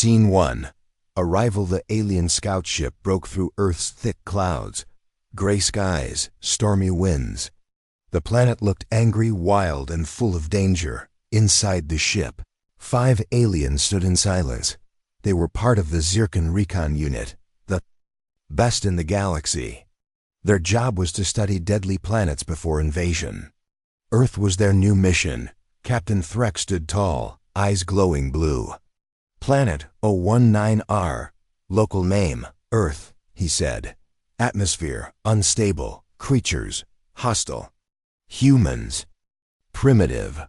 Scene 1. Arrival. The alien scout ship broke through Earth's thick clouds. Gray skies, stormy winds. The planet looked angry, wild, and full of danger. Inside the ship, 5 aliens stood in silence. They were part of the Zircon Recon Unit, the best in the galaxy. Their job was to study deadly planets before invasion. Earth was their new mission. Captain Threx stood tall, eyes glowing blue. Planet 019R. Local name, Earth, he said. Atmosphere, unstable. Creatures, hostile. Humans, primitive,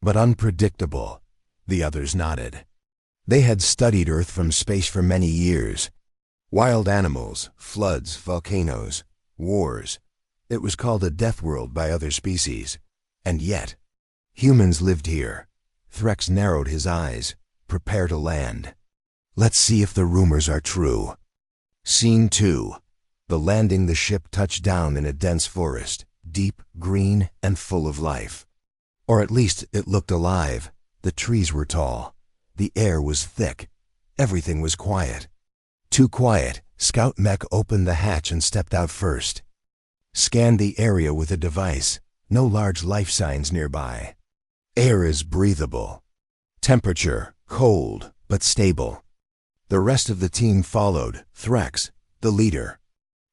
but unpredictable. The others nodded. They had studied Earth from space for many years. Wild animals, floods, volcanoes, wars. It was called a death world by other species. And yet, humans lived here. Threx narrowed his eyes. Prepare to land. Let's see if the rumors are true. Scene 2. The landing. The ship touched down in a dense forest, deep, green, and full of life. Or at least it looked alive. The trees were tall. The air was thick. Everything was quiet. Too quiet. Scout Mech opened the hatch and stepped out first. Scanned the area with a device. No large life signs nearby. Air is breathable. Temperature, cold, but stable. The rest of the team followed. Threx, the leader.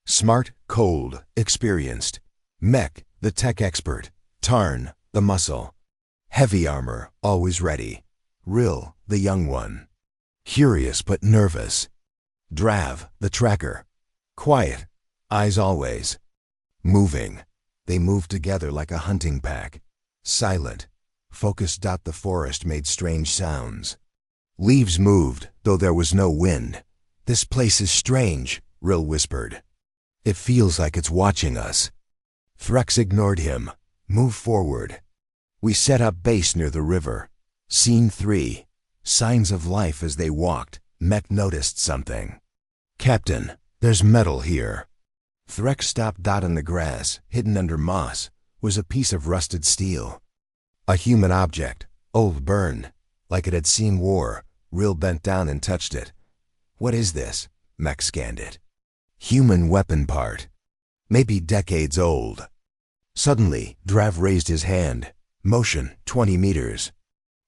Smart, cold, experienced. Mech, the tech expert. Tarn, the muscle. Heavy armor, always ready. Rill, the young one. Curious but nervous. Drav, the tracker. Quiet, eyes always. Moving. They moved together like a hunting pack. Silent. Focused. The forest made strange sounds. Leaves moved, though there was no wind. This place is strange, Rill whispered. It feels like it's watching us. Threx ignored him. Move forward. We set up base near the river. Scene 3. Signs of life. As they walked, Mech noticed something. Captain, there's metal here. Threx stopped. In the grass, hidden under moss, was a piece of rusted steel. A human object, old, burned, like it had seen war. Rill bent down and touched it. What is this? Mech scanned it. Human weapon part. Maybe decades old. Suddenly, Drav raised his hand. Motion, 20 meters.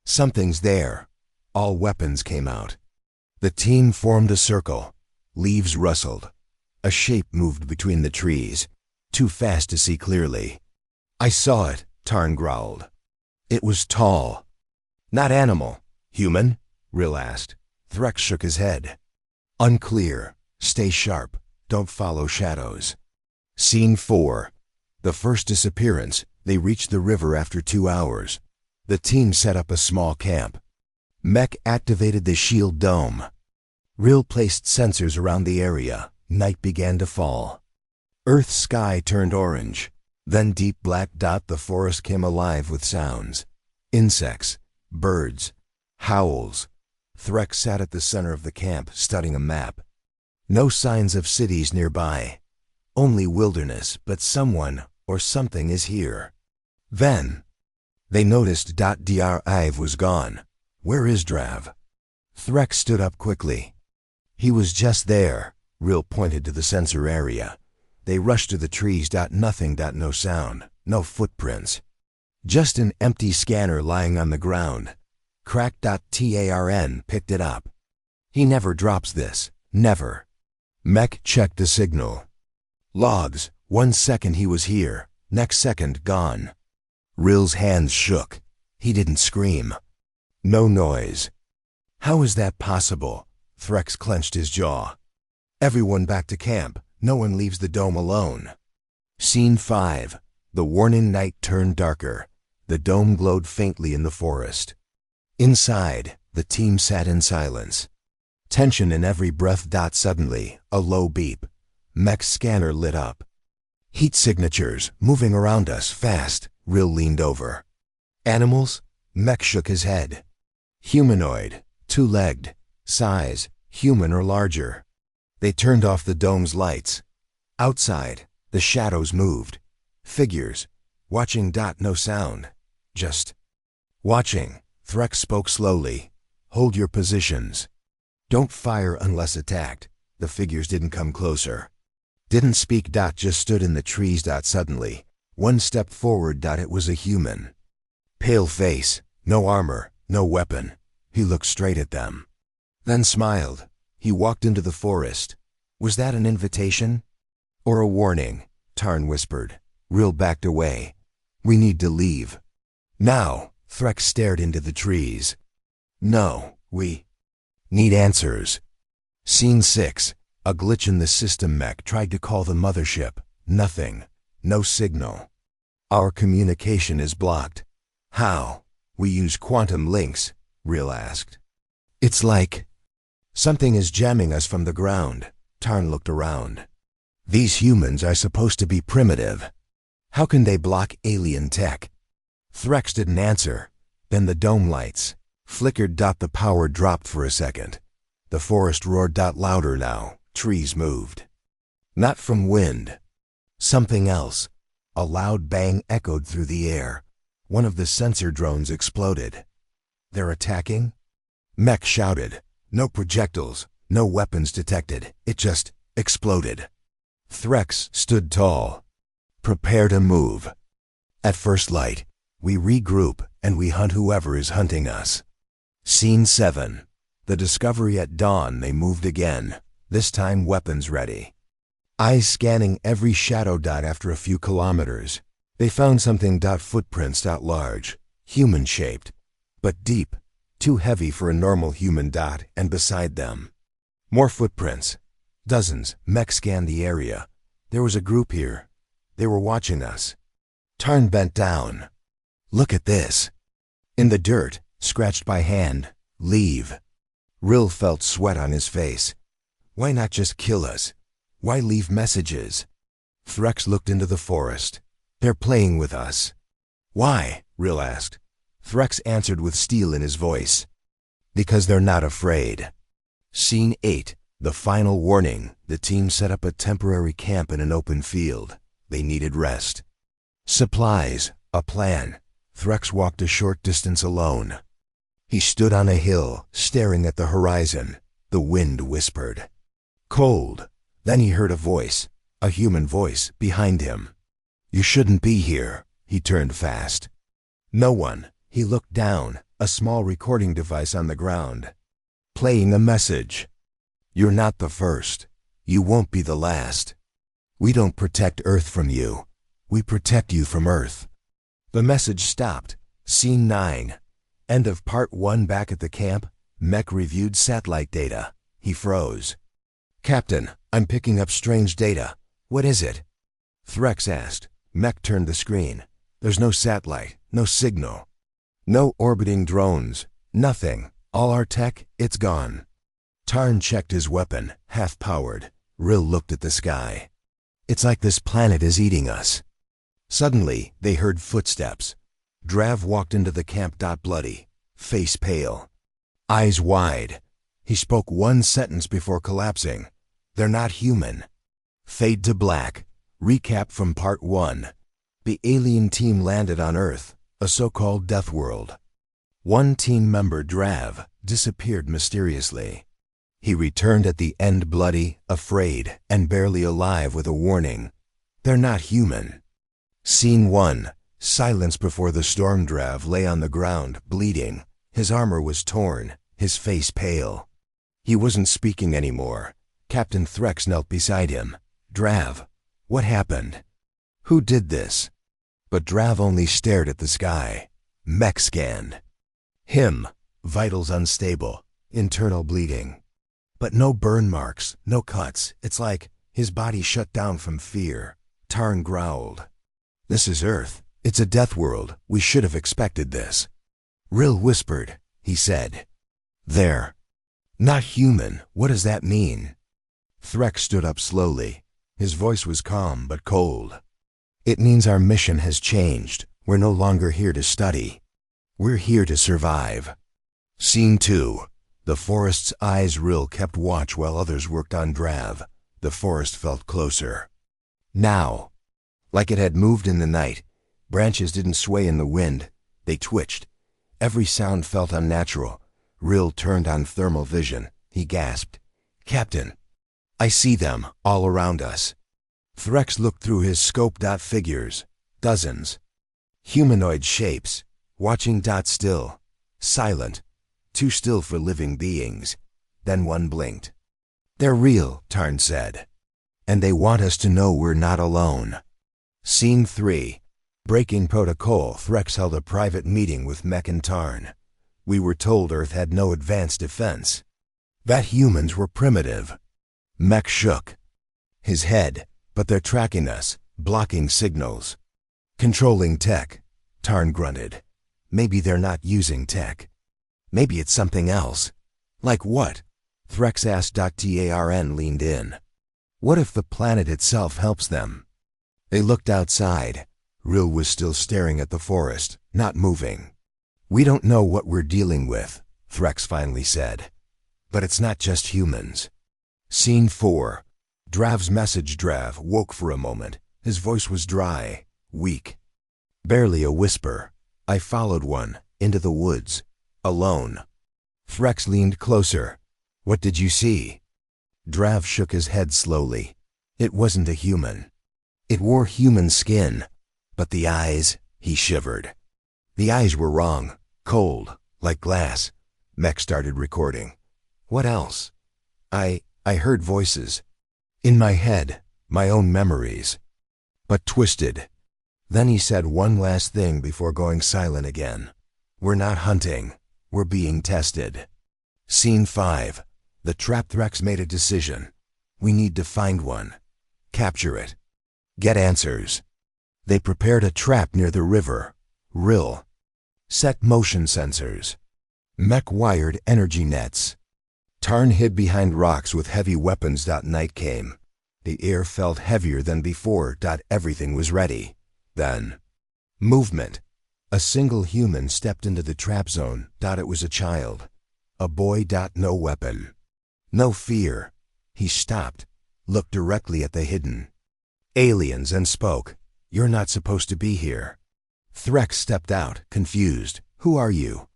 Something's there. All weapons came out. The team formed a circle. Leaves rustled. A shape moved between the trees. Too fast to see clearly. I saw it, Tarn growled. It was tall. Not animal. Human? Rill asked. Threx shook his head. Unclear. Stay sharp. Don't follow shadows. Scene 4. The first disappearance. They reached the river after 2 hours. The team set up a small camp. Mech activated the shield dome. Rill placed sensors around the area. Night began to fall. Earth's sky turned orange. Then deep black. The forest came alive with sounds. Insects, birds, howls. Threx sat at the center of the camp, studying a map. No signs of cities nearby. Only wilderness, but someone or something is here. Then, they noticed Drive was gone. Where is Drav? Threx stood up quickly. He was just there. Rill pointed to the sensor area. They rushed to the trees. Nothing. No sound. No footprints. Just an empty scanner lying on the ground. Crack. Tarn picked it up. He never drops this. Never. Mech checked the signal. Logs. 1 second he was here. Next second gone. Rill's hands shook. He didn't scream. No noise. How is that possible? Threx clenched his jaw. Everyone back to camp. No one leaves the dome alone. Scene 5. The warning. Night turned darker. The dome glowed faintly in the forest. Inside, the team sat in silence. Tension in every breath. Suddenly, a low beep. Mech's scanner lit up. Heat signatures, moving around us, fast. Rill leaned over. Animals? Mech shook his head. Humanoid, 2-legged, size, human or larger. They turned off the dome's lights. Outside, the shadows moved. Figures, watching. No sound. Just watching. Threx spoke slowly. Hold your positions. Don't fire unless attacked. The figures didn't come closer. Didn't speak. Just stood in the trees. Suddenly, one step forward. It was a human. Pale face, no armor, no weapon. He looked straight at them. Then smiled. He walked into the forest. Was that an invitation? Or a warning? Tarn whispered. Rill backed away. We need to leave. Now. Threx stared into the trees. No, we need answers. Scene 6. A glitch in the system. Mech tried to call the mothership. Nothing. No signal. Our communication is blocked. How? We use quantum links, Rill asked. It's like something is jamming us from the ground. Tarn looked around. These humans are supposed to be primitive. How can they block alien tech? Threx didn't answer. Then the dome lights flickered. The power dropped for a second. The forest roared. Louder now. Trees moved. Not from wind. Something else. A loud bang echoed through the air. One of the sensor drones exploded. They're attacking? Mech shouted. No projectiles, no weapons detected. It just exploded. Threx stood tall. Prepare to move. At first light, we regroup and we hunt whoever is hunting us. Scene 7. The Discovery at dawn. They moved again, this time weapons ready. Eyes scanning every shadow. After a few kilometers, they found something. Footprints. Large, human-shaped, but deep, too heavy for a normal human. And beside them, more footprints. Dozens. Mech scanned the area. There was a group here. They were watching us. Tarn bent down. Look at this. In the dirt, scratched by hand. Leave. Rill felt sweat on his face. Why not just kill us? Why leave messages? Threx looked into the forest. They're playing with us. Why? Rill asked. Threx answered with steel in his voice. Because they're not afraid. Scene 8. The final warning. The team set up a temporary camp in an open field. They needed rest. Supplies. A plan. Threx walked a short distance alone. He stood on a hill, staring at the horizon. The wind whispered. Cold. Then he heard a voice, a human voice, behind him. You shouldn't be here. He turned fast. No one. He looked down, a small recording device on the ground. Playing a message. You're not the first. You won't be the last. We don't protect Earth from you. We protect you from Earth. The message stopped. Scene 9. End of Part 1. Back at the camp, Mech reviewed satellite data. He froze. Captain, I'm picking up strange data. What is it? Threx asked. Mech turned the screen. There's no satellite, no signal. No orbiting drones. Nothing. All our tech, it's gone. Tarn checked his weapon, half-powered. Rill looked at the sky. It's like this planet is eating us. Suddenly, they heard footsteps. Drav walked into the camp. Bloody, face pale, eyes wide. He spoke one sentence before collapsing. They're not human. Fade to black. Recap from Part 1. The alien team landed on Earth, a so-called death world. One team member, Drav, disappeared mysteriously. He returned at the end bloody, afraid, and barely alive with a warning. They're not human. Scene 1. Silence before the storm. Drav lay on the ground, bleeding. His armor was torn, his face pale. He wasn't speaking anymore. Captain Threx knelt beside him. Drav, what happened? Who did this? But Drav only stared at the sky. Mech scanned. Him. Vitals unstable. Internal bleeding. But no burn marks, no cuts. It's like his body shut down from fear. Tarn growled. This is Earth. It's a death world. We should have expected this. Rill whispered. He said. They're not human. What does that mean? Threx stood up slowly. His voice was calm but cold. It means our mission has changed. We're no longer here to study. We're here to survive. Scene 2. The forest's eyes. Rill kept watch while others worked on Drav. The forest felt closer. Now. Like it had moved in the night. Branches didn't sway in the wind. They twitched. Every sound felt unnatural. Rill turned on thermal vision. He gasped. "Captain, I see them all around us." Threx looked through his scope. Figures. Dozens. Humanoid shapes. Watching. Still. Silent. Too still for living beings. Then one blinked. "They're real," Tarn said. "And they want us to know we're not alone." Scene 3. Breaking protocol. Threx held a private meeting with Mech and Tarn. "We were told Earth had no advanced defense. That humans were primitive." Mech shook his head. "But they're tracking us, blocking signals, controlling tech." Tarn grunted. "Maybe they're not using tech. Maybe it's something else." "Like what?" Threx asked. Tarn leaned in. "What if the planet itself helps them?" They looked outside. Rill was still staring at the forest, not moving. "We don't know what we're dealing with," Threx finally said. "But it's not just humans." Scene 4. Drav's message. Drav woke for a moment. His voice was dry, weak. Barely a whisper. "I followed one, into the woods. Alone." Threx leaned closer. "What did you see?" Drav shook his head slowly. "It wasn't a human. It wore human skin. But the eyes," he shivered. "The eyes were wrong. Cold, like glass." Mech started recording. "What else?" I heard voices. In my head, my own memories. But twisted." Then he said one last thing before going silent again. "We're not hunting. We're being tested." Scene 5. The trap. Threx made a decision. "We need to find one. Capture it. Get answers." They prepared a trap near the river. Rill set motion sensors. Mech wired energy nets. Tarn hid behind rocks with heavy weapons. Night came. The air felt heavier than before. Everything was ready. Then, movement. A single human stepped into the trap zone. It was a child. A boy. No weapon. No fear. He stopped, looked directly at the hidden aliens and spoke. "You're not supposed to be here." Threx stepped out, confused. "Who are you?"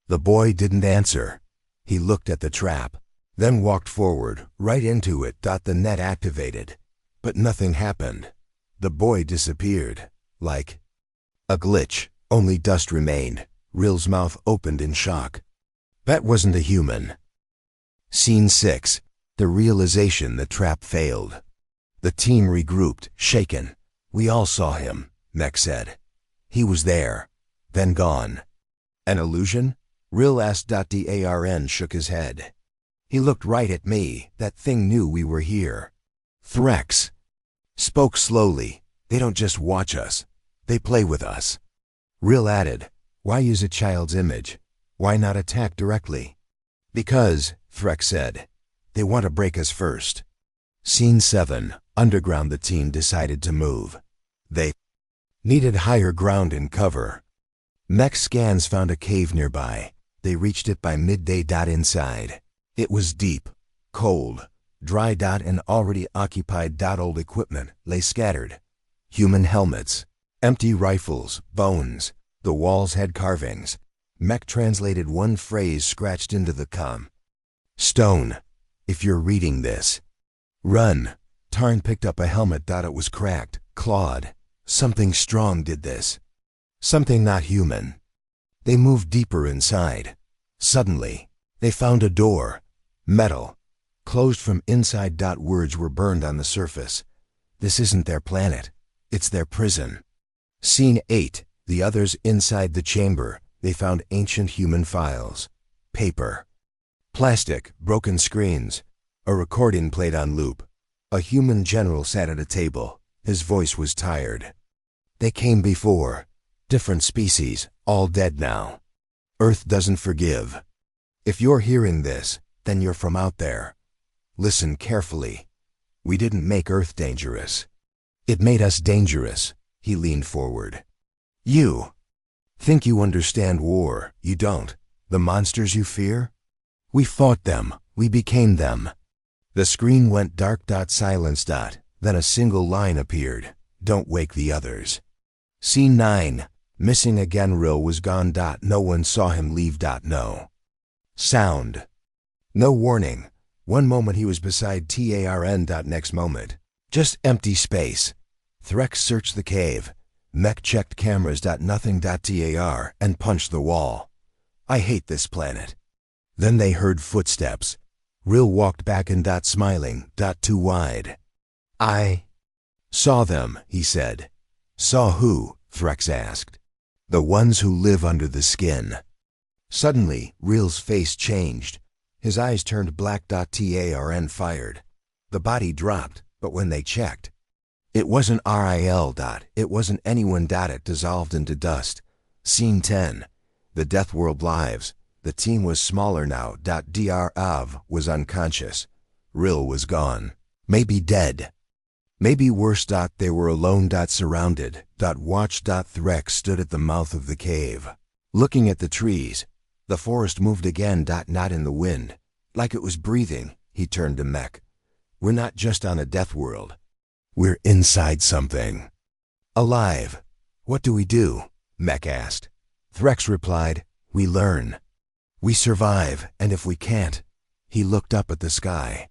The boy didn't answer. He looked at the trap, then walked forward, right into it. The net activated. But nothing happened. The boy disappeared. Like a glitch. Only dust remained. Rill's mouth opened in shock. That wasn't a human. Scene 6. The realization the trap failed. The team regrouped, shaken. "We all saw him," Mech said. "He was there, then gone." "An illusion?" Rill asked. Tarn shook his head. "He looked right at me. That thing knew we were here." Threx spoke slowly. "They don't just watch us. They play with us." Rill added, "Why use a child's image? Why not attack directly?" "Because," Threx said, "they want to break us first." Scene 7. Underground. The team decided to move. They needed higher ground and cover. Mech scans found a cave nearby. They reached it by midday. Inside, it was deep, cold, dry. And already occupied. Old equipment lay scattered. Human helmets, empty rifles, bones. The walls had carvings. Mech translated one phrase scratched into the comm. "Stone, if you're reading this, run." Tarn picked up a helmet. It was cracked, clawed. Something strong did this. Something not human. They moved deeper inside. Suddenly, they found a door. Metal. Closed from inside. Words were burned on the surface. "This isn't their planet. It's their prison." Scene 8. The others inside the chamber. They found ancient human files. Paper. Plastic. Broken screens. A recording played on loop. A human general sat at a table. His voice was tired. "They came before. Different species, all dead now. Earth doesn't forgive. If you're hearing this, then you're from out there. Listen carefully. We didn't make Earth dangerous. It made us dangerous." He leaned forward. "You think you understand war. You don't. The monsters you fear? We fought them. We became them." The screen went dark. Silence. Then a single line appeared. "Don't wake the others." Scene 9. Missing again. Rill was gone. No one saw him leave. No sound. No warning. One moment he was beside Tarn. Next moment, just empty space. Threx searched the cave. Mech checked cameras. Nothing. Tar and punched the wall. I hate this planet. Then they heard footsteps. Rill walked back in. Smiling. Too wide. I saw them, he said. Saw who? Threx asked. The ones who live under the skin. Suddenly, Rill's face changed. His eyes turned black. Tarn fired. The body dropped, but when they checked, it wasn't Ril. It wasn't anyone. It dissolved into dust. Scene 10. The Death World lives. The team was smaller now. Drav was unconscious. Rill was gone. Maybe dead. Maybe worse. They were alone. Surrounded. Watched. Threx stood at the mouth of the cave, looking at the trees. The forest moved again. Not in the wind. Like it was breathing. He turned to Mech. We're not just on a death world. We're inside something. Alive. What do we do? Mech asked. Threx replied, we learn. We survive, and if we can't, he looked up at the sky.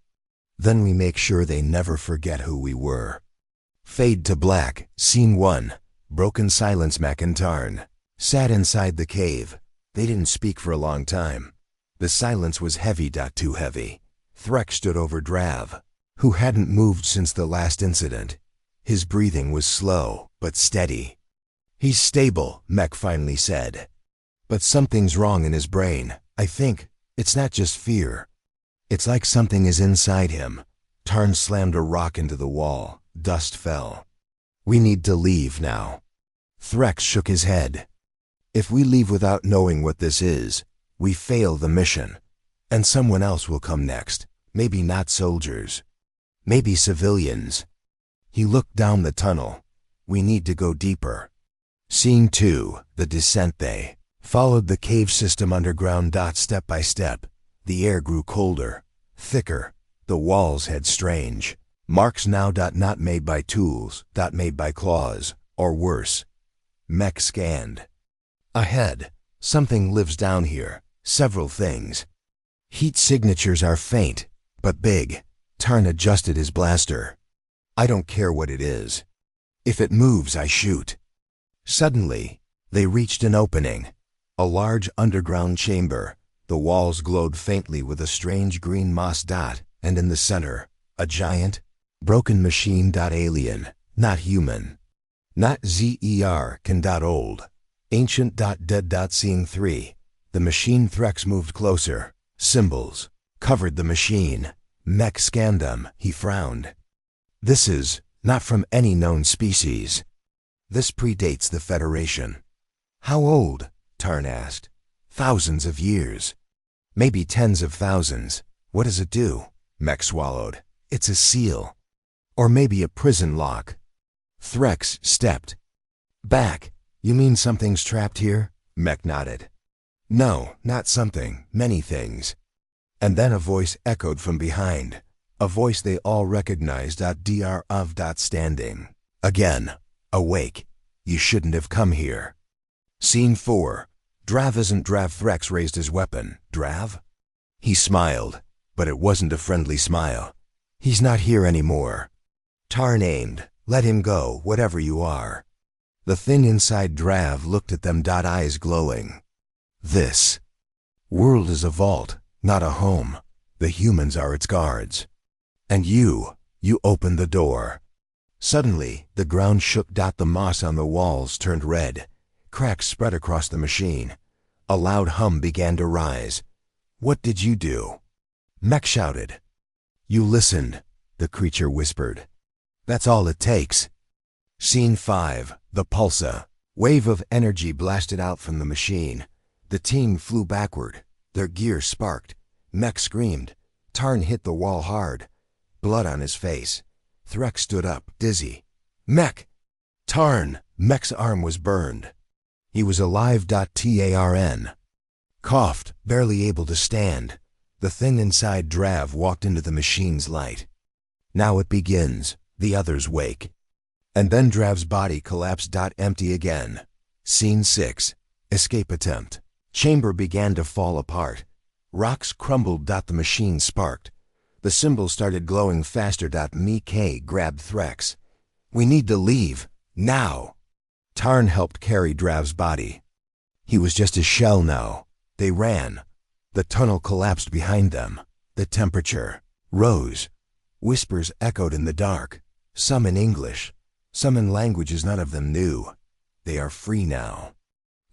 Then we make sure they never forget who we were. Fade to black. Scene 1. Broken silence. Mech and Tarn sat inside the cave. They didn't speak for a long time. The silence was heavy. Too heavy. Threx stood over Drav, who hadn't moved since the last incident. His breathing was slow, but steady. He's stable, Mech finally said. But something's wrong in his brain. I think it's not just fear. It's like something is inside him. Tarn slammed a rock into the wall. Dust fell. We need to leave now. Threx shook his head. If we leave without knowing what this is, we fail the mission. And someone else will come next. Maybe not soldiers. Maybe civilians. He looked down the tunnel. We need to go deeper. Scene 2. The descent. They followed the cave system underground. Step by step. The air grew colder, thicker. The walls had strange marks now. Not made by tools. Made by claws, or worse. Mech scanned. Ahead, something lives down here. Several things. Heat signatures are faint, but big. Tarn adjusted his blaster. I don't care what it is. If it moves, I shoot. Suddenly, they reached an opening. A large underground chamber. The walls glowed faintly with a strange green moss. And in the center, a giant, broken machine. Alien, not human. Not Zer. Old. Ancient. Dead. Scene 3. The machine. Threx moved closer. Symbols covered the machine. Mech scanned them. He frowned. This is not from any known species. This predates the Federation. How old? Tarn asked. Thousands of years. Maybe tens of thousands. What does it do? Mech swallowed. It's a seal. Or maybe a prison lock. Threx stepped back. You mean something's trapped here? Mech nodded. No, not something. Many things. And then a voice echoed from behind. A voice they all recognized. Dr. Standing. Again. Awake. You shouldn't have come here. Scene 4. Drav isn't Drav. Threx raised his weapon. Drav? He smiled, but it wasn't a friendly smile. He's not here anymore. Tarn aimed. Let him go, whatever you are. The thing inside Drav looked at them. Eyes glowing. This world is a vault, not a home. The humans are its guards. And you opened the door. Suddenly, the ground shook. The moss on the walls turned red. Cracks spread across the machine. A loud hum began to rise. What did you do? Mech shouted. You listened, the creature whispered. That's all it takes. Scene 5. The Pulsar. Wave of energy blasted out from the machine. The team flew backward. Their gear sparked. Mech screamed. Tarn hit the wall hard. Blood on his face. Threx stood up, dizzy. Mech! Tarn! Mech's arm was burned. He was alive. Tarn coughed, barely able to stand. The thing inside Drav walked into the machine's light. Now it begins. The others wake. And then Drav's body collapsed. Empty again. Scene 6. Escape attempt. Chamber began to fall apart. Rocks crumbled. The machine sparked. The symbol started glowing faster. Mike grabbed Threx. We need to leave. Now. Tarn helped carry Drav's body. He was just a shell now. They ran. The tunnel collapsed behind them. The temperature rose. Whispers echoed in the dark, some in English, some in languages none of them knew. They are free now.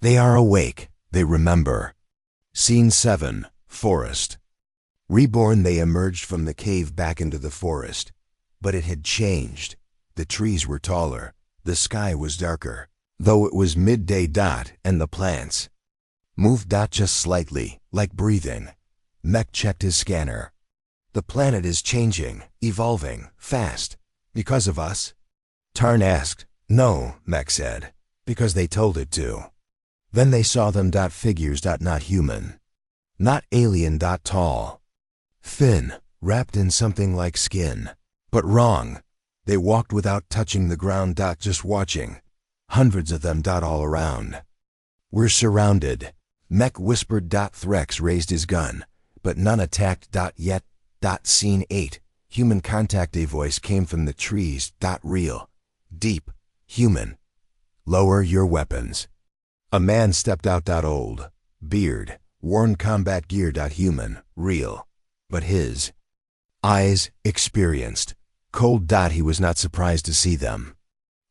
They are awake. They remember. Scene 7, Forest. Reborn, they emerged from the cave back into the forest. But it had changed. The trees were taller. The sky was darker, though it was midday. And the plants moved. Just slightly, like breathing. Mech checked his scanner. The planet is changing, evolving, fast. Because of us? Tarn asked. No, Mech said. Because they told it to. Then they saw them. Figures. Not human. Not alien. Tall. Thin, wrapped in something like skin. But wrong. They walked without touching the ground. Just watching. Hundreds of them. All around. We're surrounded. Mech whispered. Threx raised his gun, but none attacked. Yet. Scene 8. Human contact. A voice came from the trees. Real. Deep. Human. Lower your weapons. A man stepped out. Old. Beard. Worn combat gear. Human. Real. But his eyes experienced. Cold. He was not surprised to see them.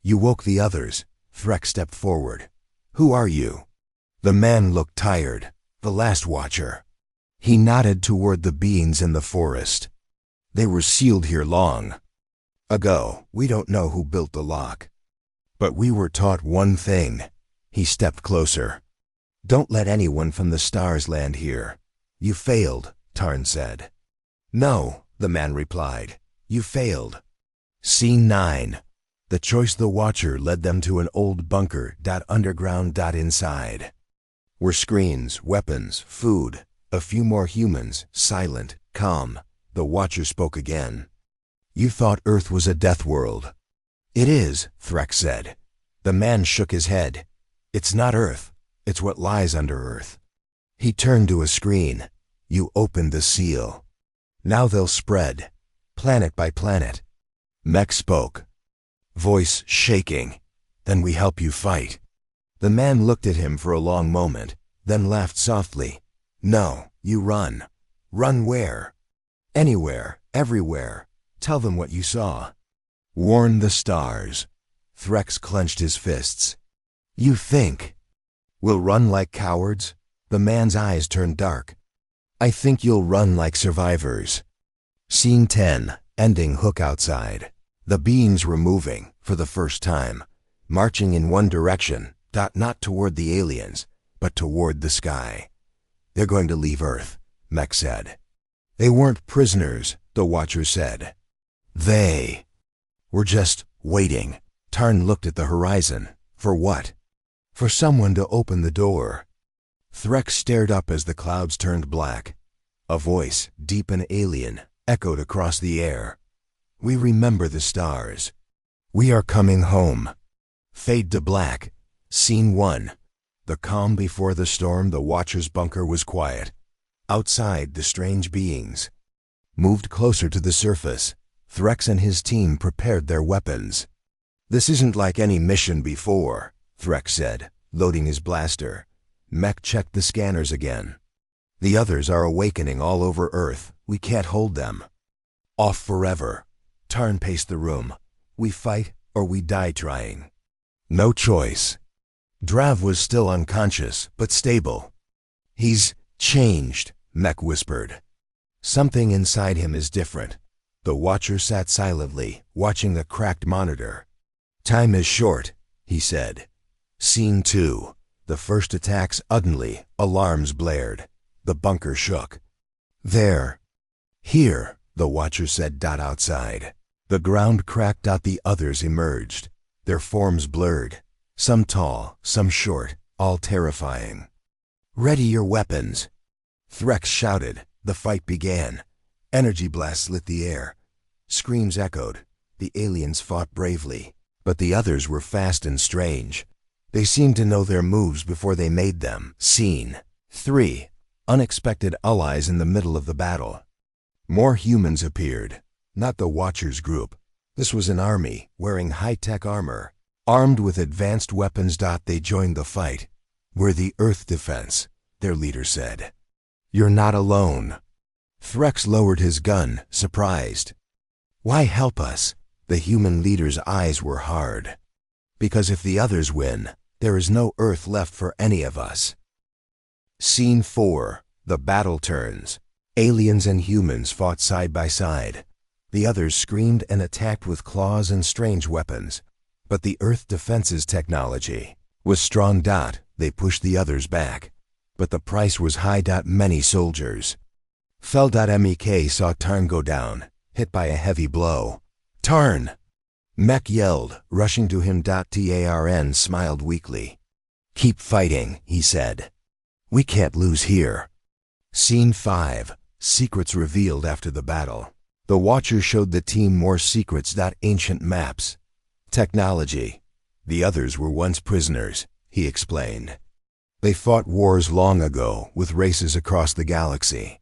You woke the others. Threx stepped forward. Who are you? The man looked tired. The last watcher. He nodded toward the beings in the forest. They were sealed here long ago. We don't know who built the lock. But we were taught one thing. He stepped closer. Don't let anyone from the stars land here. You failed, Tarn said. No, the man replied. You failed. Scene 9. The choice. The watcher led them to an old bunker. Underground. Inside were screens, weapons, food. A few more humans, silent, calm. The watcher spoke again. You thought Earth was a death world. It is, Threx said. The man shook his head. It's not Earth. It's what lies under Earth. He turned to a screen. You opened the seal. Now they'll spread, planet by planet. Mech spoke, voice shaking. Then we help you fight. The man looked at him for a long moment, then laughed softly. No, you run. Run where? Anywhere, everywhere. Tell them what you saw. Warn the stars. Threx clenched his fists. You think we'll run like cowards? The man's eyes turned dark. I think you'll run like survivors. Scene 10, ending. Hook outside. The beings were moving, for the first time, marching in one direction, not toward the aliens, but toward the sky. They're going to leave Earth, Mech said. They weren't prisoners, the watcher said. They were just waiting. Tarn looked at the horizon. For what? For someone to open the door. Threx stared up as the clouds turned black. A voice, deep and alien, echoed across the air. We remember the stars. We are coming home. Fade to black. Scene 1. The calm before the storm. The watcher's bunker was quiet. Outside, the strange beings moved closer to the surface. Threx and his team prepared their weapons. This isn't like any mission before, Threx said, loading his blaster. Mech checked the scanners again. The others are awakening all over Earth. We can't hold them off forever. Tarn paced the room. We fight or we die trying. No choice. Drav was still unconscious, but stable. He's changed, Mech whispered. Something inside him is different. The watcher sat silently, watching the cracked monitor. Time is short, he said. Scene 2. The first attacks. Suddenly, alarms blared. The bunker shook. There. Here, the watcher said. Outside. The ground cracked. The others emerged. Their forms blurred. Some tall, some short, all terrifying. Ready your weapons. Threx shouted. The fight began. Energy blasts lit the air. Screams echoed. The aliens fought bravely, but the others were fast and strange. They seemed to know their moves before they made them. Scene 3. unexpected allies in the middle of the battle. More humans appeared, not the Watchers group. This was an army wearing high-tech armor, armed with advanced weapons. They joined the fight. "We're the Earth Defense," their leader said. "You're not alone." Threx lowered his gun, surprised. "Why help us?" The human leader's eyes were hard. "Because if the others win, there is no Earth left for any of us." Scene 4. The battle turns. Aliens and humans fought side by side. The others screamed and attacked with claws and strange weapons. But the Earth Defense's technology was strong. They pushed the others back. But the price was high. Many soldiers fell. Mek saw Tarn go down, hit by a heavy blow. "Tarn!" Mek yelled, rushing to him. Tarn smiled weakly. "Keep fighting," he said. "We can't lose here." Scene 5. Secrets revealed after the battle. The Watcher showed the team more secrets. Ancient maps. Technology. The others were once prisoners, he explained. They fought wars long ago with races across the galaxy.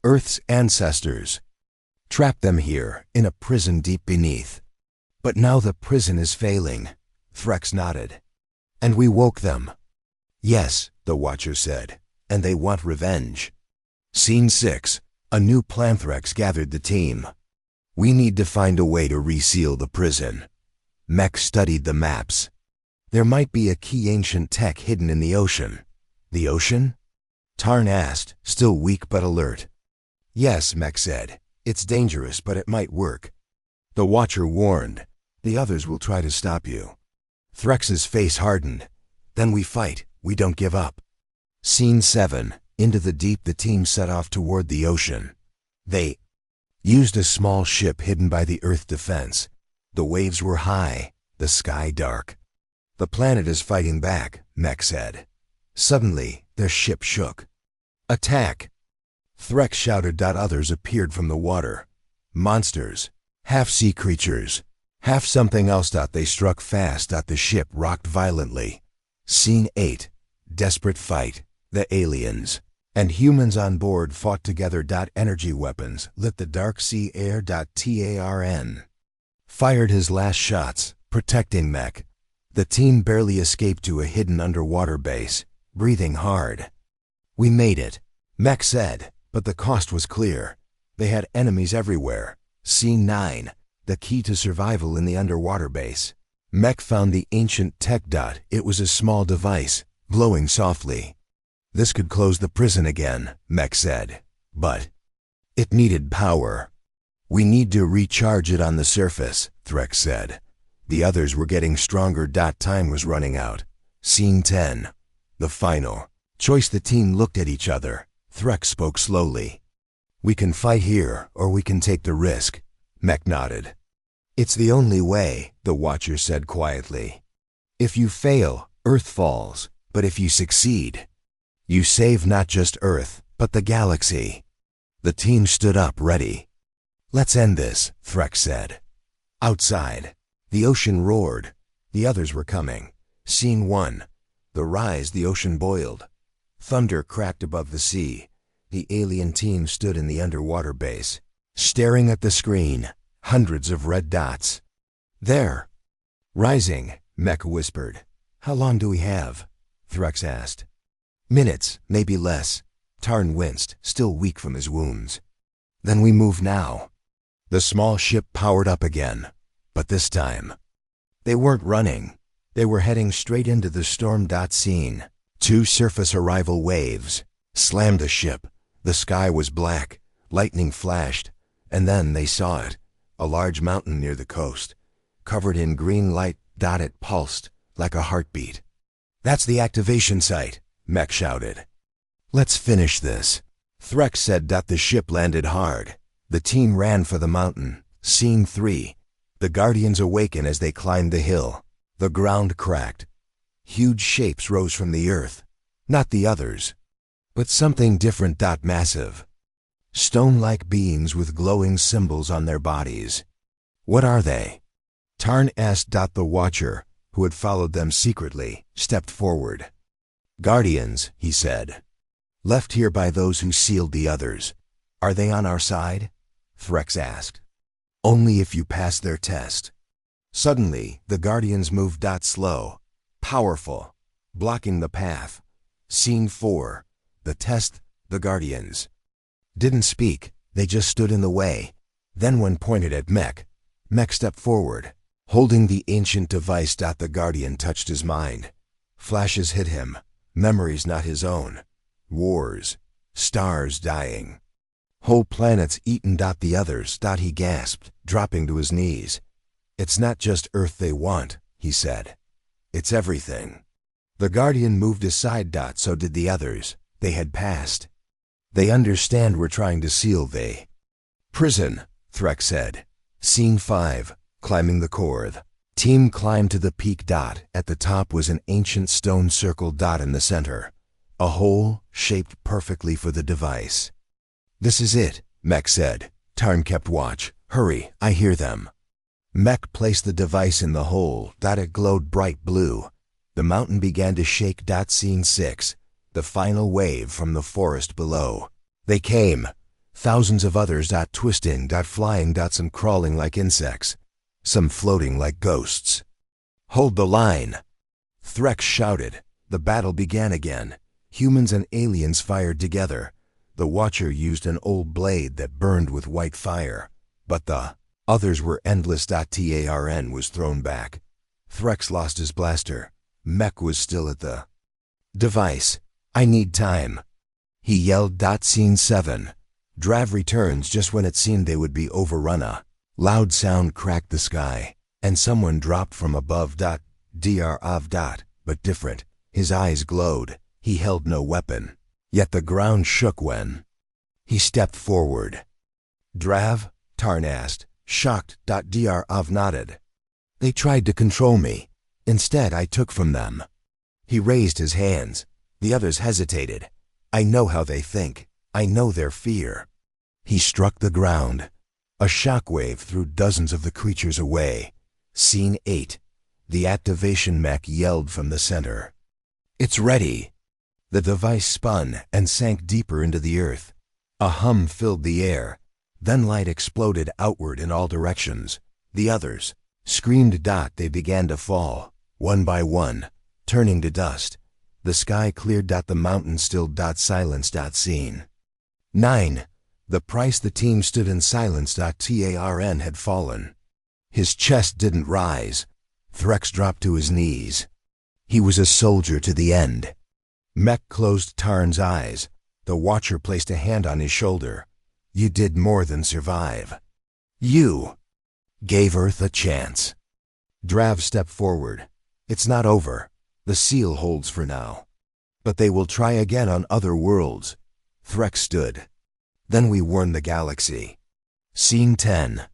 Earth's ancestors trapped them here in a prison deep beneath. But now the prison is failing. Threx nodded. "And we woke them." "Yes," the Watcher said, "and they want revenge." Scene 6. A new plan. Threx gathered the team. "We need to find a way to reseal the prison." Mek studied the maps. "There might be a key ancient tech hidden in the ocean." "The ocean?" Tarn asked, still weak but alert. "Yes," Mek said. "It's dangerous, but it might work." The Watcher warned, "The others will try to stop you." Threx's face hardened. "Then we fight. We don't give up." Scene 7. Into the deep. The team set off toward the ocean. They used a small ship hidden by the Earth Defense. The waves were high, the sky dark. "The planet is fighting back," Mek said. Suddenly, their ship shook. "Attack!" Threx shouted. Others appeared from the water. Monsters, half sea creatures, half something else. They struck fast. The ship rocked violently. Scene 8. Desperate fight. The aliens and humans on board fought together. Energy weapons lit the dark sea air. Tarn fired his last shots, protecting Mek. The team barely escaped to a hidden underwater base, breathing hard. "We made it," Mek said, but the cost was clear. They had enemies everywhere. Scene 9. The key to survival in the underwater base. Mek found the ancient tech. It was a small device, glowing softly. "This could close the prison again," Mek said. "But it needed power." "We need to recharge it on the surface," Threx said. The others were getting stronger. Time was running out. Scene 10. The final choice. The team looked at each other. Threx spoke slowly. "We can fight here, or we can take the risk." Mek nodded. "It's the only way," the Watcher said quietly. "If you fail, Earth falls. But if you succeed, you save not just Earth, but the galaxy." The team stood up, ready. "Let's end this," Threx said. Outside, the ocean roared. The others were coming. Scene 1. The rise. The ocean boiled. Thunder cracked above the sea. The alien team stood in the underwater base, staring at the screen. Hundreds of red dots. "There." "Rising," Mek whispered. "How long do we have?" Threx asked. "Minutes, maybe less." Tarn winced, still weak from his wounds. "Then we move now." The small ship powered up again. But this time, they weren't running. They were heading straight into the storm. Scene. 2. Surface arrival waves slammed the ship. The sky was black. Lightning flashed. And then they saw it. A large mountain near the coast, covered in green light. It pulsed like a heartbeat. "That's the activation site," Mek shouted. "Let's finish this," Threx said. The ship landed hard. The team ran for the mountain. Scene 3. The Guardians awaken as they climbed the hill. The ground cracked. Huge shapes rose from the earth. Not the others, but something different. Massive, stone-like beings with glowing symbols on their bodies. "What are they?" Tarn asked. The Watcher, who had followed them secretly, stepped forward. "Guardians," he said. Left here by those who sealed the others. Are they on our side? Threx asked. Only if you pass their test. Suddenly, the Guardians moved slow, powerful, blocking the path. Scene 4. The test, the Guardians. Didn't speak, they just stood in the way. Then one pointed at Mech. Mech stepped forward, holding the ancient device. The Guardian touched his mind. Flashes hit him, memories not his own. Wars, stars dying. Whole planets eaten. The others. He gasped, dropping to his knees. It's not just Earth they want, he said. It's everything. The Guardian moved aside. So did the others. They had passed. They understand we're trying to seal the prison, Threx said. Scene 5. Climbing the Korth. Team climbed to the peak. At the top was an ancient stone circle. In the center, a hole shaped perfectly for the device. This is it, Mech said. Tarn kept watch. Hurry, I hear them. Mech placed the device in the hole. It glowed bright blue. The mountain began to shake. Scene 6. The final wave from the forest below. They came. Thousands of others. Twisting. Flying. Some crawling like insects. Some floating like ghosts. Hold the line! Threx shouted. The battle began again. Humans and aliens fired together. The Watcher used an old blade that burned with white fire. But the others were endless. Tarn was thrown back. Threx lost his blaster. Mech was still at the device. I need time, he yelled. Scene 7. Drav returns just when it seemed they would be overrun. A loud sound cracked the sky, and someone dropped from above. But different. His eyes glowed. He held no weapon. Yet the ground shook when he stepped forward. Drav? Tarn asked, shocked. Drav nodded. They tried to control me. Instead, I took from them. He raised his hands. The others hesitated. I know how they think. I know their fear. He struck the ground. A shockwave threw dozens of the creatures away. Scene 8. The activation mech yelled from the center. It's ready. The device spun and sank deeper into the earth. A hum filled the air. Then light exploded outward in all directions. The others screamed. They began to fall, one by one, turning to dust. The sky cleared. The mountain stilled. Silence. Scene 9. The price. The team stood in silence. Tarn had fallen. His chest didn't rise. Threx dropped to his knees. He was a soldier to the end. Mech closed Tarn's eyes. The Watcher placed a hand on his shoulder. You did more than survive. You gave Earth a chance. Drav stepped forward. It's not over. The seal holds for now. But they will try again on other worlds. Threx stood. Then we warn the galaxy. Scene 10.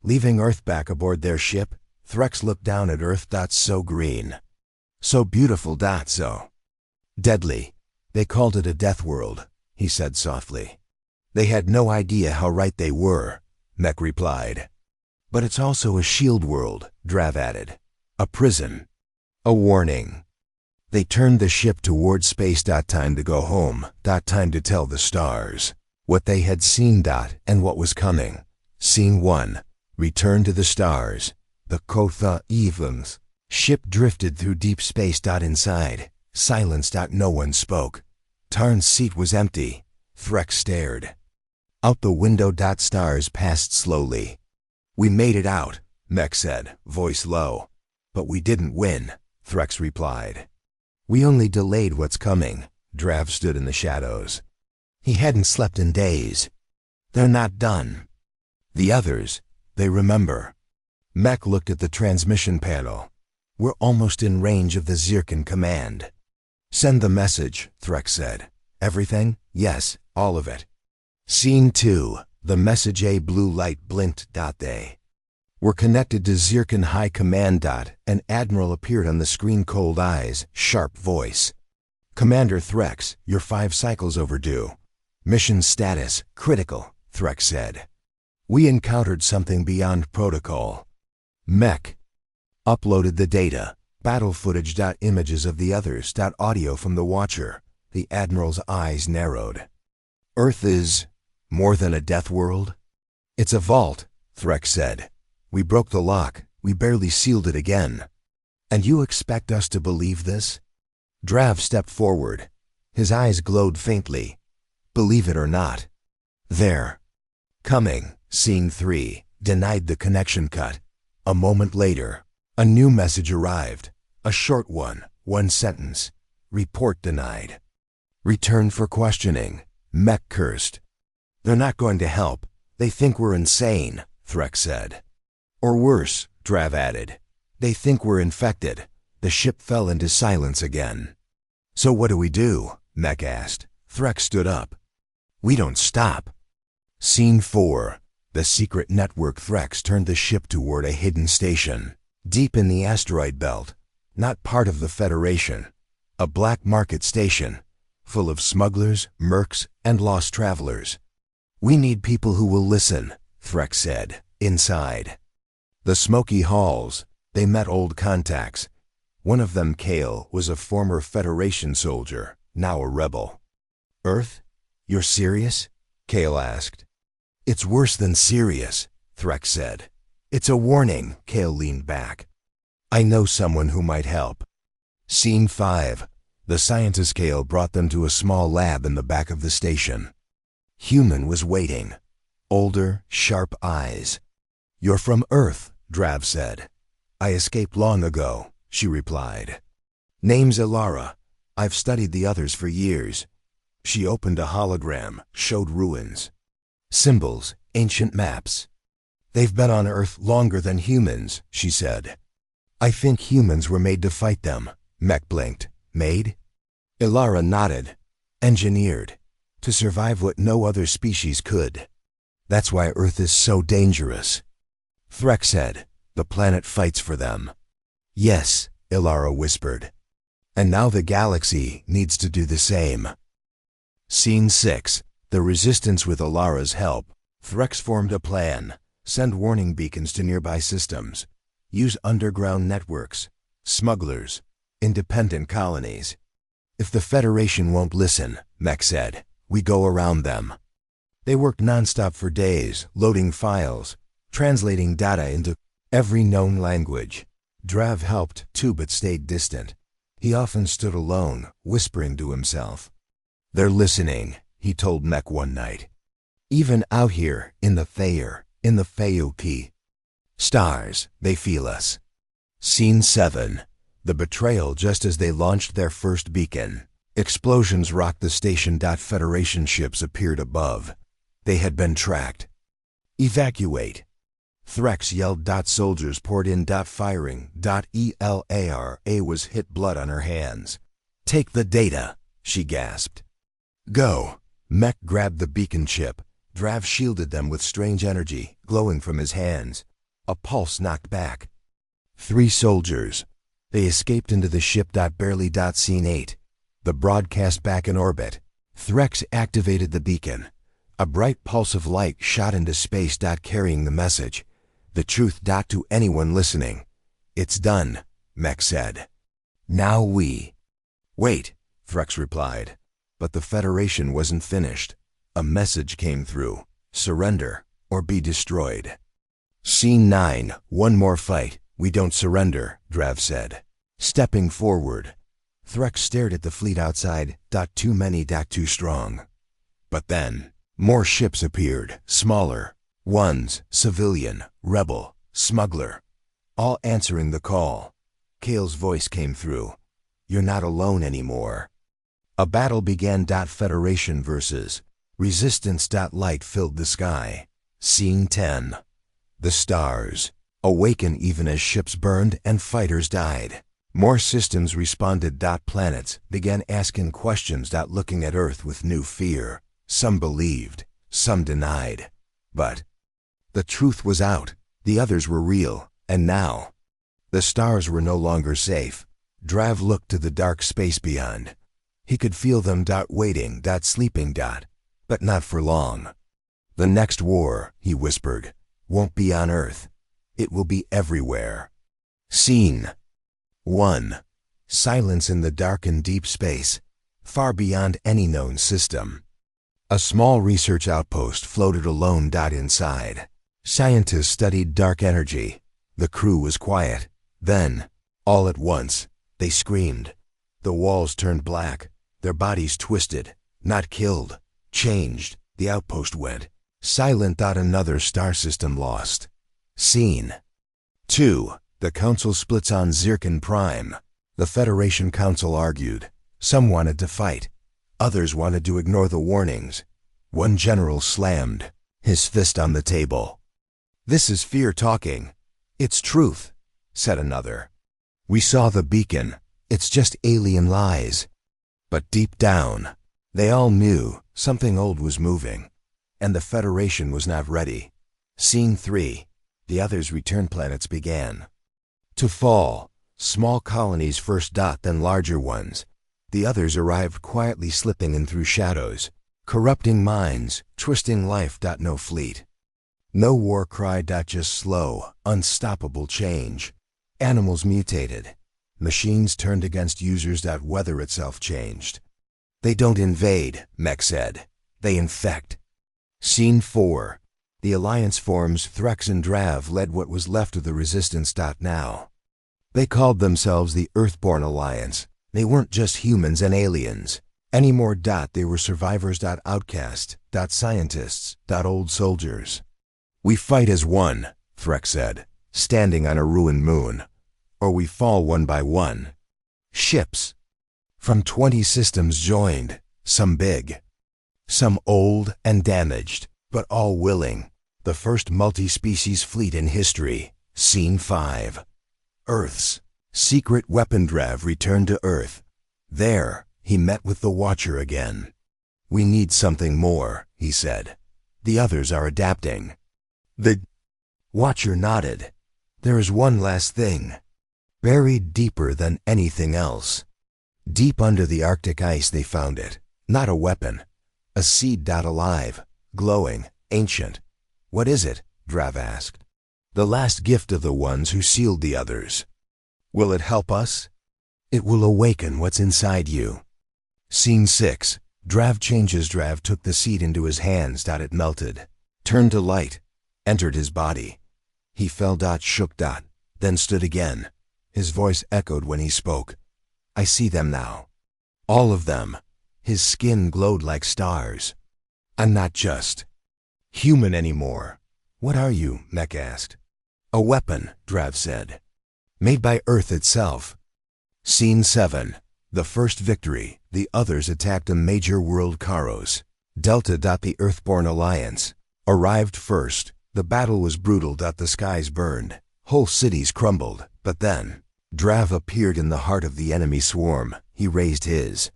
Leaving Earth back aboard their ship, Threx looked down at Earth. So green. So beautiful. So deadly. They called it a death world, he said softly. They had no idea how right they were, Mech replied. But it's also a shield world, Drav added. A prison. A warning. They turned the ship toward space. Time to go home. Time to tell the stars what they had seen. And what was coming. Scene 1. Return to the stars. The Kotha Evans ship drifted through deep space. Inside, silence. No one spoke. Tarn's seat was empty. Threx stared out the window. Stars passed slowly. We made it out, Mech said, voice low. But we didn't win, Threx replied. We only delayed what's coming. Drav stood in the shadows. He hadn't slept in days. They're not done. The others, they remember. Mech looked at the transmission panel. We're almost in range of the Zircon command. Send the message, Threx said. Everything? Yes, all of it. Scene 2. The message. A blue light blinked. They were connected to Zircon High Command. An admiral appeared on the screen. Cold eyes, sharp voice. Commander Threx, you're 5 cycles overdue. Mission status, critical, Threx said. We encountered something beyond protocol. Mech uploaded the data. Battle footage. Images of the others. Audio from the Watcher. The Admiral's eyes narrowed. Earth is more than a death world? It's a vault, Threx said. We broke the lock. We barely sealed it again. And you expect us to believe this? Drav stepped forward. His eyes glowed faintly. Believe it or not. There. Coming, Scene 3, denied the connection cut. A moment later, a new message arrived. A short one, one sentence. Report denied. Return for questioning, Mech cursed. They're not going to help. They think we're insane, Threx said. Or worse, Drav added. They think we're infected. The ship fell into silence again. So what do we do? Mech asked. Threx stood up. We don't stop. Scene 4. The secret network. Threx turned the ship toward a hidden station. Deep in the asteroid belt. Not part of the Federation. A black market station. Full of smugglers, mercs, and lost travelers. We need people who will listen, Threx said, inside. The smoky halls. They met old contacts. One of them, Kale, was a former Federation soldier, now a rebel. Earth? You're serious? Kale asked. It's worse than serious, Threx said. It's a warning, Kale leaned back. I know someone who might help. Scene 5. The scientist Kale brought them to a small lab in the back of the station. Human was waiting. Older, sharp eyes. You're from Earth, Drav said. I escaped long ago, she replied. Name's Ilara. I've studied the others for years. She opened a hologram, showed ruins. Symbols, ancient maps. They've been on Earth longer than humans, she said. I think humans were made to fight them, Mech blinked. Made? Ilara nodded. Engineered. To survive what no other species could. That's why Earth is so dangerous. Threx said, the planet fights for them. Yes, Ilara whispered. And now the galaxy needs to do the same. Scene 6. The Resistance. With Ilara's help, Threx formed a plan. Send warning beacons to nearby systems. Use underground networks. Smugglers. Independent colonies. If the Federation won't listen, Mech said, we go around them. They worked nonstop for days, loading files, translating data into every known language. Drav helped too, but stayed distant. He often stood alone, whispering to himself. They're listening, he told Mech one night. Even out here, in the Thayer, in the Fayuki. Stars, they feel us. Scene 7. The betrayal. Just as they launched their first beacon, explosions rocked the station. Federation ships appeared above. They had been tracked. Evacuate. Threx yelled. Soldiers poured in. Firing. Elara was hit. Blood on her hands. Take the data, she gasped. Go. Mech grabbed the beacon chip. Drav shielded them with strange energy, glowing from his hands. A pulse knocked back. 3 soldiers. They escaped into the ship. Barely. Scene 8. The broadcast back in orbit. Threx activated the beacon. A bright pulse of light shot into space. Carrying the message. The truth. To anyone listening. It's done, Mech said. Now we. Wait, Threx replied. But the Federation wasn't finished. A message came through. Surrender, or be destroyed. Scene 9. One more fight. We don't surrender, Drav said. Stepping forward. Threx stared at the fleet outside. Too many. Too strong. But then, more ships appeared, smaller. Ones, civilian, rebel, smuggler. All answering the call. Kale's voice came through. You're not alone anymore. A battle began. Federation versus Resistance. Light filled the sky. Scene 10. The stars. Awaken. Even as ships burned and fighters died. More systems responded. Planets began asking questions. Looking at Earth with new fear. Some believed, some denied. But the truth was out. The others were real, and now the stars were no longer safe. Drav looked to the dark space beyond. He could feel them. Waiting. Sleeping. But not for long. The next war, he whispered, won't be on Earth. It will be everywhere. Scene 1. Silence in the dark and deep space. far beyond any known system. A small research outpost floated alone. Inside, scientists studied dark energy. The crew was quiet. Then, all at once, they screamed. The walls turned black, their bodies twisted, not killed, changed. The outpost went silent. Another star system lost. Scene 2. The Council splits on Zircon Prime. The Federation Council argued. Some wanted to fight. Others wanted to ignore the warnings. One general slammed his fist on the table. "This is fear talking. It's truth," said another. "We saw the beacon. It's just alien lies." But deep down, they all knew something old was moving, and the Federation was not ready. Scene 3. The others' return planets began to fall. Small colonies first. Then larger ones. The others arrived quietly, slipping in through shadows, corrupting minds, twisting life. No fleet, no war cry. Just slow, unstoppable change. Animals mutated. Machines turned against users. Weather itself changed. "They don't invade," Mech said. "They infect." Scene 4. The Alliance forms. Threx and Drav led what was left of the Resistance. Now, they called themselves the Earthborn Alliance. They weren't just humans and aliens anymore. They were survivors. Outcasts. Scientists. Old soldiers. "We fight as one," Threx said, standing on a ruined moon. "Or we fall one by one." Ships from 20 systems joined, some big, some old and damaged, but all willing. The first multi-species fleet in history. Scene 5. Earth's secret weapon. Drav returned to Earth. There, he met with the Watcher again. "We need something more," he said. "The others are adapting." The Watcher nodded. "There is one last thing, buried deeper than anything else." Deep under the Arctic ice they found it. Not a weapon. A seed. Alive, glowing, ancient. "What is it?" Drav asked. "The last gift of the ones who sealed the others." "Will it help us?" "It will awaken what's inside you." Scene 6. Drav changes. Drav took the seed into his hands. It melted, turned to light, entered his body. He fell. Shook. Then stood again. His voice echoed when he spoke. "I see them now. All of them." His skin glowed like stars. "I'm not just human anymore." "What are you?" Mech asked. "A weapon," Drav said. "Made by Earth itself." Scene 7. The first victory. The others attacked a major world. Karos. Delta. The Earthborn Alliance arrived first. The battle was brutal. The skies burned. Whole cities crumbled. But then, Drav appeared in the heart of the enemy swarm. He raised his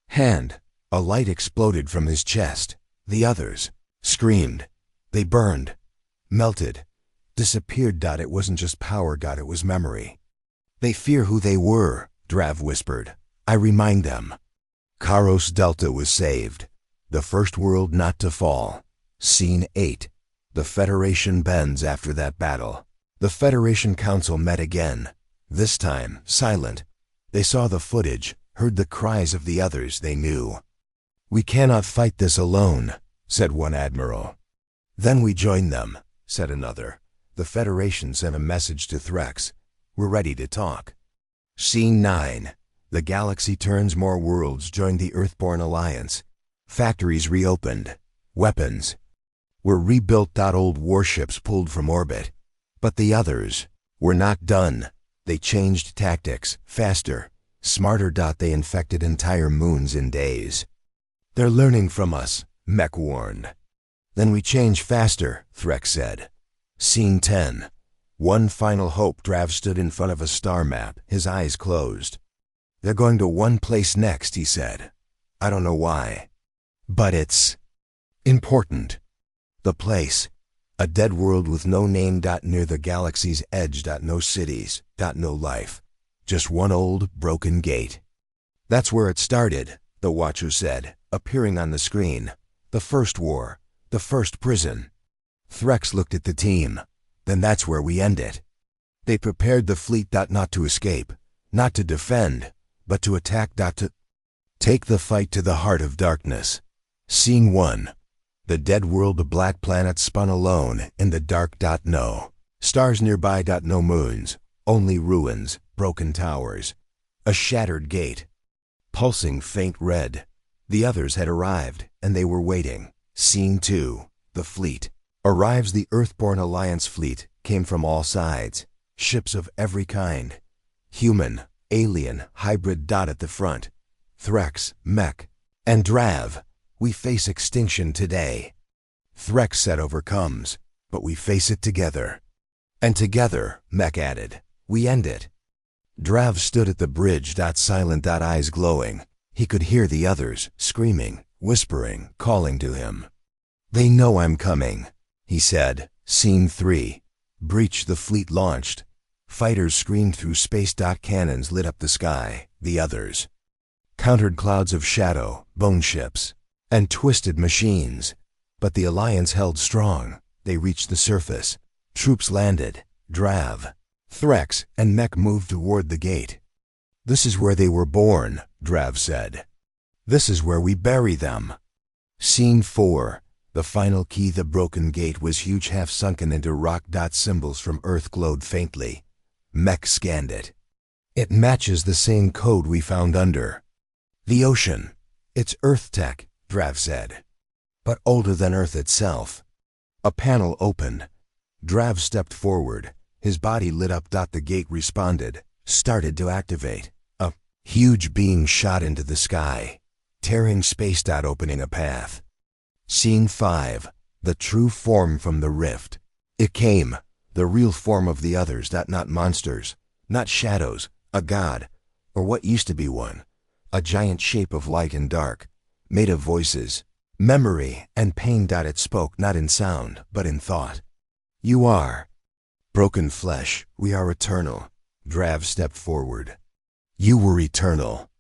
hand. A light exploded from his chest. The others screamed. They burned, melted, disappeared. It wasn't just power. It was memory. "They fear who they were," Drav whispered. "I remind them." Karos Delta was saved. The first world not to fall. Scene 8. The Federation bends after that battle. The Federation Council met again. This time, silent. They saw the footage, heard the cries of the others they knew. "We cannot fight this alone," said one admiral. "Then we join them," said another. The Federation sent a message to Threx. "We're ready to talk." Scene 9. The galaxy turns. More worlds joined the Earthborn Alliance. Factories reopened. Weapons were rebuilt. Old warships pulled from orbit. But the others were not done. They changed tactics, faster, smarter. They infected entire moons in days. "They're learning from us," Mech warned. "Then we change faster," Threx said. Scene 10. One final hope. Drav stood in front of a star map, his eyes closed. "They're going to one place next," he said. "I don't know why. But it's important. The place. A dead world with no name. Near the galaxy's edge. No cities. No life. Just one old, broken gate." "That's where it started," the Watcher said, appearing on the screen. "The first war. The first prison." Threx looked at the team. "Then that's where we end it." They prepared the fleet. Not to escape, not to defend, but to attack. Take the fight to the heart of darkness. Scene 1. The dead world of black planet spun alone in the dark. No stars nearby. No moons. Only ruins, broken towers. A shattered gate. Pulsing faint red. The others had arrived, and they were waiting. Scene 2. The fleet. Arrives the Earthborn Alliance fleet, came from all sides. Ships of every kind. Human, alien, hybrid. At the front. Threx, Mech, and Drav. We face extinction today. Threx said overcomes, but we face it together. And together, Mech added, we end it. Drav stood at the bridge. Silent. Eyes glowing. He could hear the others, screaming, whispering, calling to him. They know I'm coming, he said. Scene 3. Breach. The fleet launched. Fighters screamed through space. Cannons lit up the sky. The others countered clouds of shadow, bone ships, and twisted machines. But the Alliance held strong. They reached the surface. Troops landed. Drav, Threx, and Mech moved toward the gate. This is where they were born, Drav said. This is where we bury them. Scene 4. The final key. The broken gate was huge, half sunken into rock. Symbols from Earth glowed faintly. Mech scanned it. It matches the same code we found under the ocean. It's Earth tech, Drav said, but older than Earth itself. A panel opened. Drav stepped forward. His body lit up. The gate responded, started to activate. A huge being shot into the sky, tearing space. Opening a path. Scene 5. The true form from the rift. It came, the real form of the others. Not monsters, not shadows, a god, or what used to be one. A giant shape of light and dark, made of voices, memory, and pain. It spoke not in sound, but in thought. You are broken flesh. We are eternal. Drav stepped forward. You were eternal.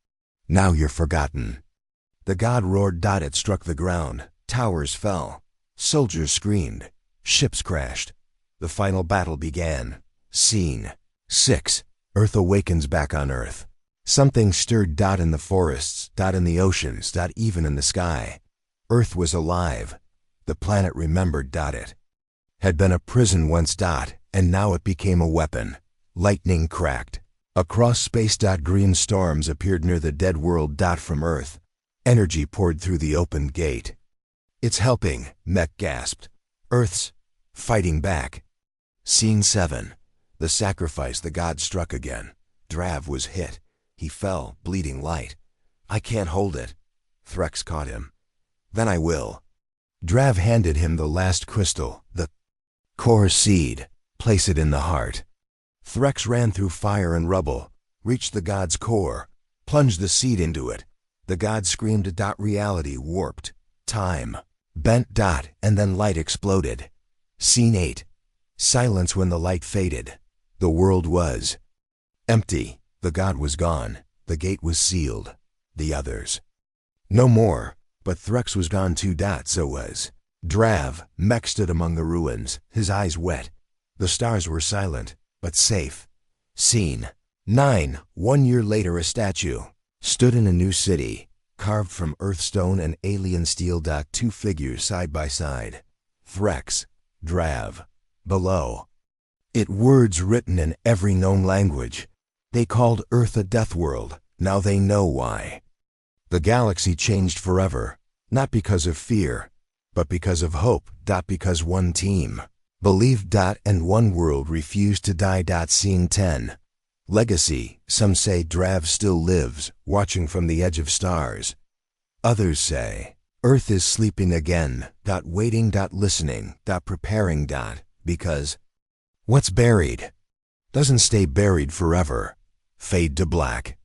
Now you're forgotten. The god roared. It struck the ground. Towers fell. Soldiers screamed. Ships crashed. The final battle began. Scene 6. Earth awakens. Back on Earth. Something stirred. In the forests. In the oceans. Even in the sky. Earth was alive. The planet remembered. It had been a prison once. And now it became a weapon. Lightning cracked. Across space. Green storms appeared near the dead world. From Earth. Energy poured through the opened gate. It's helping, Mech gasped. Earth's fighting back. Scene 7. The sacrifice. The god struck again. Drav was hit. He fell, bleeding light. I can't hold it. Threx caught him. Then I will. Drav handed him the last crystal, the core seed. Place it in the heart. Threx ran through fire and rubble, reached the god's core, plunged the seed into it. The god screamed. Reality warped. Time bent. And then light exploded. Scene 8. Silence. When the light faded, the world was empty. The god was gone. The gate was sealed. The others no more. But Threx was gone too. So was Drav. Mech stood among the ruins, his eyes wet. The stars were silent, but safe. Scene 9. 1 year later, a statue stood in a new city, carved from earthstone and alien steel. 2 figures side by side. Threx, Drav. Below it, words written in every known language. They called Earth a death world. Now they know why. The galaxy changed forever, not because of fear, but because of hope. Because one team believed. And one world refused to die. Scene 10. Legacy. Some say Drav still lives, watching from the edge of stars. Others say Earth is sleeping again. Waiting. Listening. Preparing. Because what's buried doesn't stay buried forever. Fade to black.